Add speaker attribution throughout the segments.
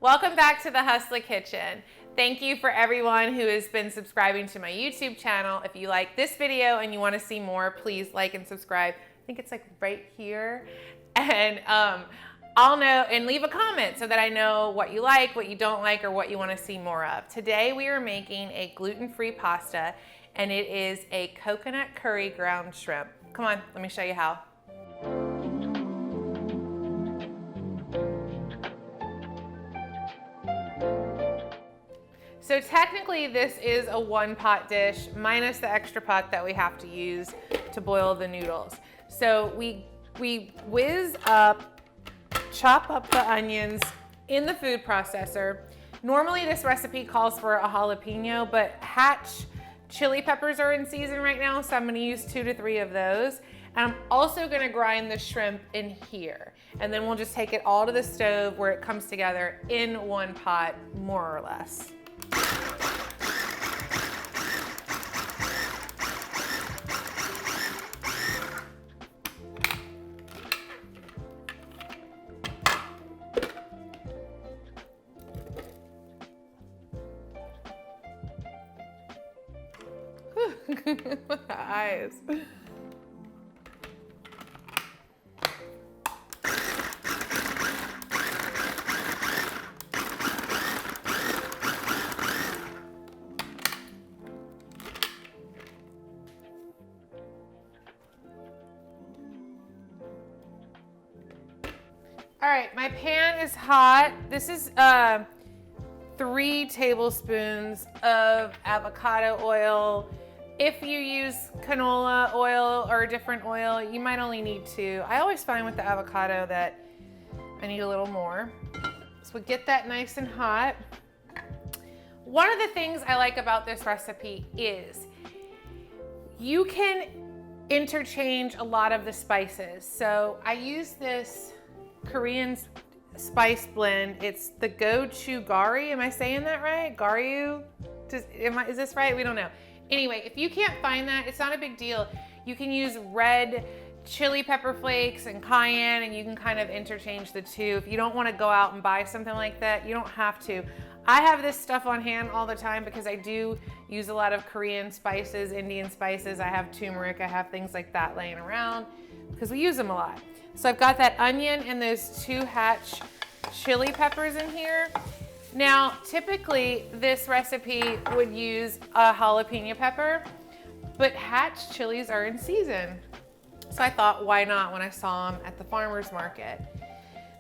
Speaker 1: Welcome back to the Hustler Kitchen. Thank you for everyone who has been subscribing to my YouTube channel. If you like this video and you want to see more, please like and subscribe. I think it's like right here. And I'll know, and leave a comment so that I know what you like, what you don't like, or what you want to see more of. Today we are making a gluten-free pasta, and it is a coconut curry ground shrimp. Come on, let me show you how. So technically this is a one-pot dish minus the extra pot that we have to use to boil the noodles. So we chop up the onions in the food processor. Normally this recipe calls for a jalapeno, but Hatch chili peppers are in season right now, so I'm gonna use 2 to 3 of those. And I'm also gonna grind the shrimp in here. And then we'll just take it all to the stove where it comes together in one pot, more or less. My eyes. All right, my pan is hot. This is 3 tablespoons of avocado oil. If you use canola oil or a different oil, you might only need 2. I always find with the avocado that I need a little more. So we get that nice and hot. One of the things I like about this recipe is you can interchange a lot of the spices. So I use this Korean spice blend. It's the gochujang. Am I saying that right? Garyu? Is this right? We don't know. Anyway, if you can't find that, it's not a big deal. You can use red chili pepper flakes and cayenne, and you can kind of interchange the two. If you don't want to go out and buy something like that, you don't have to. I have this stuff on hand all the time because I do use a lot of Korean spices, Indian spices. I have turmeric, I have things like that laying around because we use them a lot. So I've got that onion and those 2 Hatch chili peppers in here. Now, typically this recipe would use a jalapeno pepper, but Hatch chilies are in season. So I thought, why not, when I saw them at the farmer's market.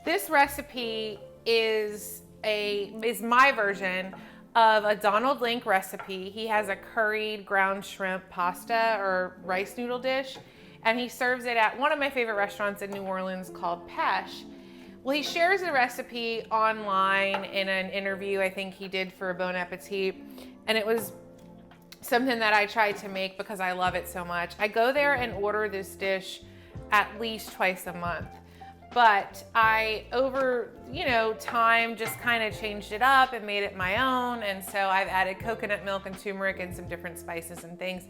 Speaker 1: This recipe is my version of a Donald Link recipe. He has a curried ground shrimp pasta or rice noodle dish, and he serves it at one of my favorite restaurants in New Orleans called Pesh. Well, he shares the recipe online in an interview I think he did for Bon Appetit, and it was something that I tried to make because I love it so much. I go there and order this dish at least twice a month, but I, over time, just kind of changed it up and made it my own, and so I've added coconut milk and turmeric and some different spices and things.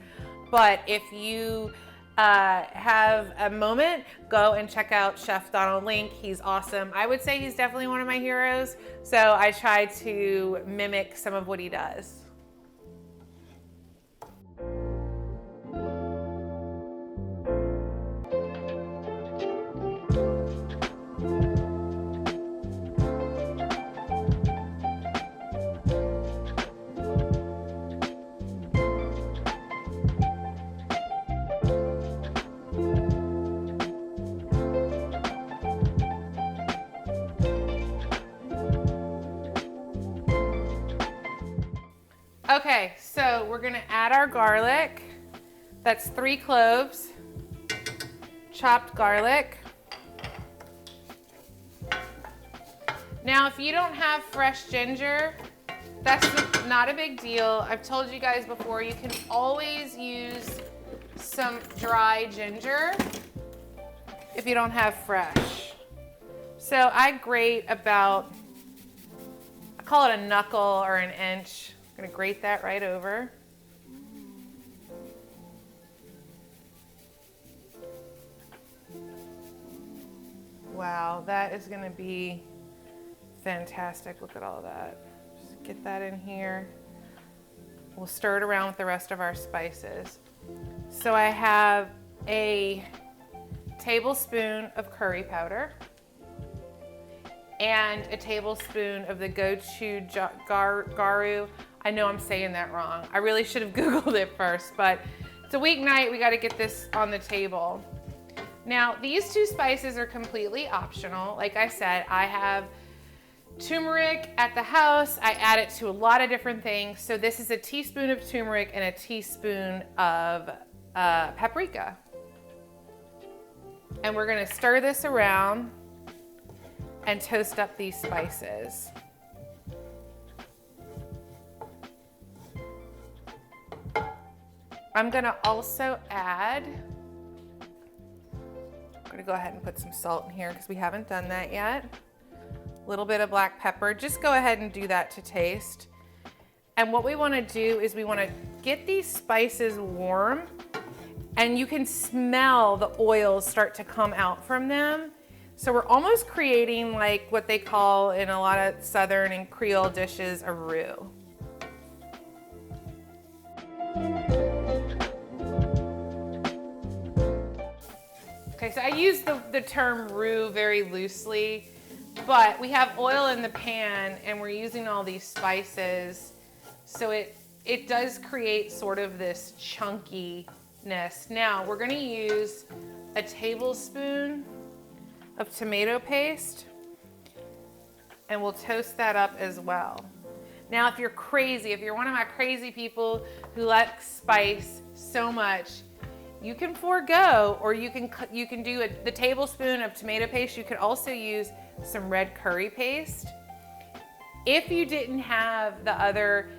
Speaker 1: But if you have a moment, go and check out Chef Donald Link. He's awesome. I would say he's definitely one of my heroes. So I try to mimic some of what he does. Okay, so we're gonna add our garlic. That's 3 cloves, chopped garlic. Now, if you don't have fresh ginger, that's not a big deal. I've told you guys before, you can always use some dry ginger if you don't have fresh. So I grate about, I call it a knuckle or an inch. I'm gonna grate that right over. Wow, that is gonna be fantastic. Look at all that. Just get that in here. We'll stir it around with the rest of our spices. So I have a tablespoon of curry powder and a tablespoon of the gochugaru. I know I'm saying that wrong. I really should have Googled it first, but it's a weeknight. We got to get this on the table. Now, these two spices are completely optional. Like I said, I have turmeric at the house. I add it to a lot of different things. So this is a teaspoon of turmeric and a teaspoon of paprika. And we're gonna stir this around and toast up these spices. I'm gonna also add, I'm gonna go ahead and put some salt in here because we haven't done that yet. A little bit of black pepper. Just go ahead and do that to taste. And what we want to do is we want to get these spices warm, and you can smell the oils start to come out from them. So we're almost creating like what they call in a lot of Southern and Creole dishes a roux. Okay, so I use the term roux very loosely. But we have oil in the pan and we're using all these spices. So it does create sort of this chunkiness. Now we're gonna use a tablespoon of tomato paste and we'll toast that up as well. Now if you're crazy, if you're one of my crazy people who like spice so much, you can forego, or you can do the tablespoon of tomato paste. You could also use some red curry paste. If you didn't have the other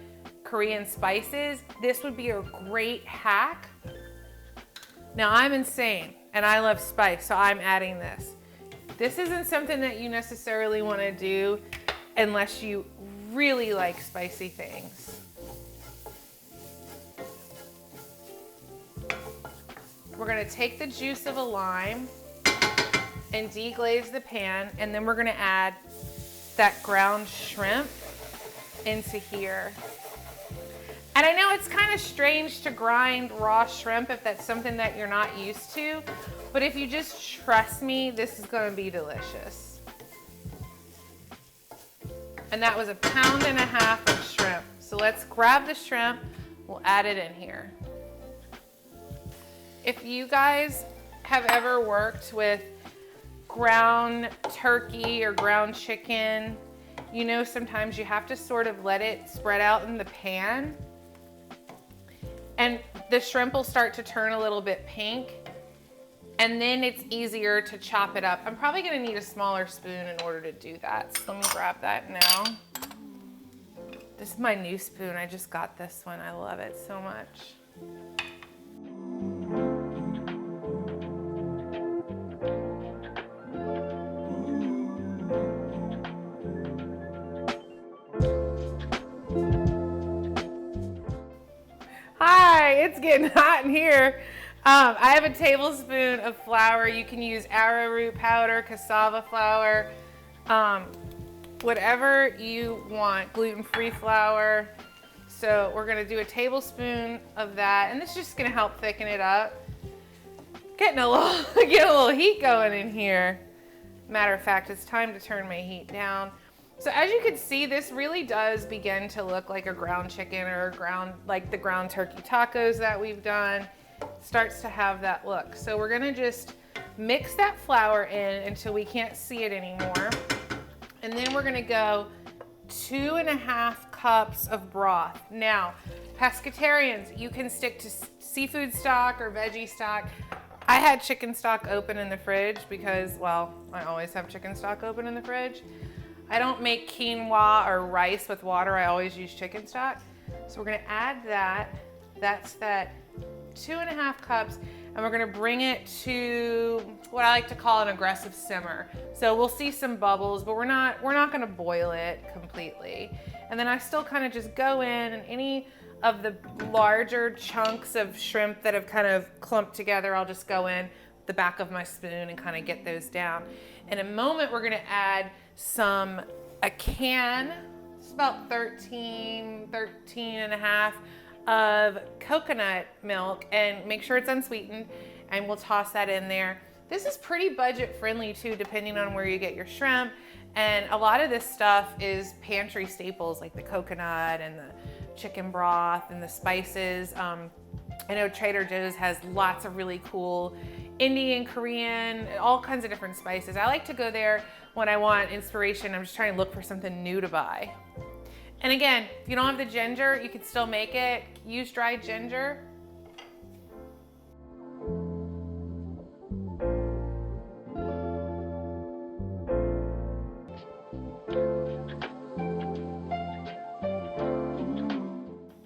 Speaker 1: Korean spices, this would be a great hack. Now I'm insane and I love spice, so I'm adding this. This isn't something that you necessarily want to do unless you really like spicy things. We're gonna take the juice of a lime and deglaze the pan, and then we're gonna add that ground shrimp into here. And I know it's kind of strange to grind raw shrimp if that's something that you're not used to, but if you just trust me, this is gonna be delicious. And that was 1.5 pounds of shrimp. So let's grab the shrimp, we'll add it in here. If you guys have ever worked with ground turkey or ground chicken, you know sometimes you have to sort of let it spread out in the pan and the shrimp will start to turn a little bit pink, and then it's easier to chop it up. I'm probably gonna need a smaller spoon in order to do that. So let me grab that now. This is my new spoon. I just got this one. I love it so much. Hi, it's getting hot in here. I have a tablespoon of flour. You can use arrowroot powder, cassava flour, whatever you want, gluten-free flour. So we're gonna do a tablespoon of that, and this is just gonna help thicken it up. Get a little heat going in here. Matter of fact, it's time to turn my heat down. So as you can see, this really does begin to look like a ground chicken or like the ground turkey tacos that we've done. It starts to have that look. So we're gonna just mix that flour in until we can't see it anymore. And then we're gonna go 2.5 cups of broth. Now, pescatarians, you can stick to seafood stock or veggie stock. I had chicken stock open in the fridge because, well, I always have chicken stock open in the fridge. I don't make quinoa or rice with water. I always use chicken stock. So we're gonna add that. That's that 2.5 cups, and we're gonna bring it to what I like to call an aggressive simmer. So we'll see some bubbles, but we're not gonna boil it completely. And then I still kind of just go in, and any of the larger chunks of shrimp that have kind of clumped together, I'll just go in the back of my spoon and kind of get those down. In a moment, we're gonna add some a can, it's about 13 and a half of coconut milk, and make sure it's unsweetened, and we'll toss that in there. This is pretty budget friendly too, depending on where you get your shrimp. And a lot of this stuff is pantry staples, like the coconut and the chicken broth and the spices. I know Trader Joe's has lots of really cool Indian, Korean, all kinds of different spices. I like to go there when I want inspiration. I'm just trying to look for something new to buy. And again, if you don't have the ginger, you can still make it. Use dried ginger.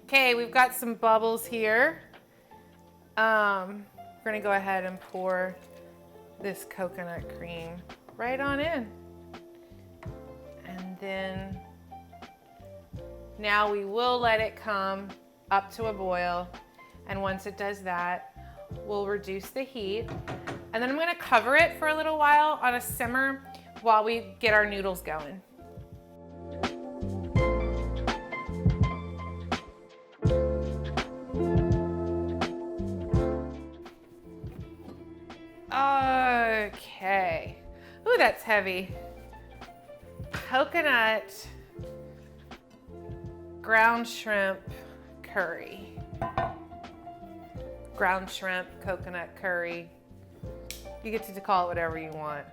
Speaker 1: Okay, we've got some bubbles here. We're gonna go ahead and pour this coconut cream right on in. And then now we will let it come up to a boil. And once it does that, we'll reduce the heat. And then I'm gonna cover it for a little while on a simmer while we get our noodles going. Okay. Ooh, that's heavy. Coconut ground shrimp curry. Ground shrimp, coconut curry. You get to call it whatever you want.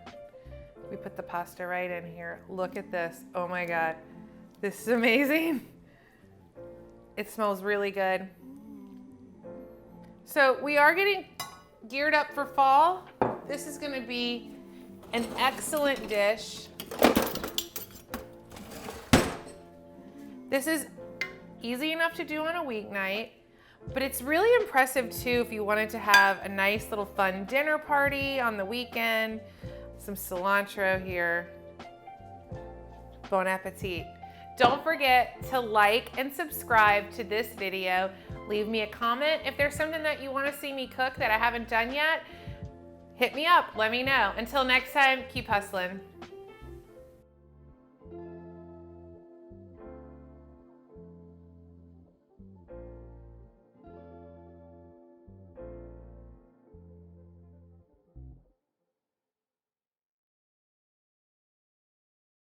Speaker 1: We put the pasta right in here. Look at this. Oh my God. This is amazing. It smells really good. So we are getting geared up for fall. This is gonna be an excellent dish. This is easy enough to do on a weeknight, but it's really impressive too if you wanted to have a nice little fun dinner party on the weekend. Some cilantro here. Bon appetit. Don't forget to like and subscribe to this video. Leave me a comment. If there's something that you want to see me cook that I haven't done yet, hit me up, let me know. Until next time, keep hustling.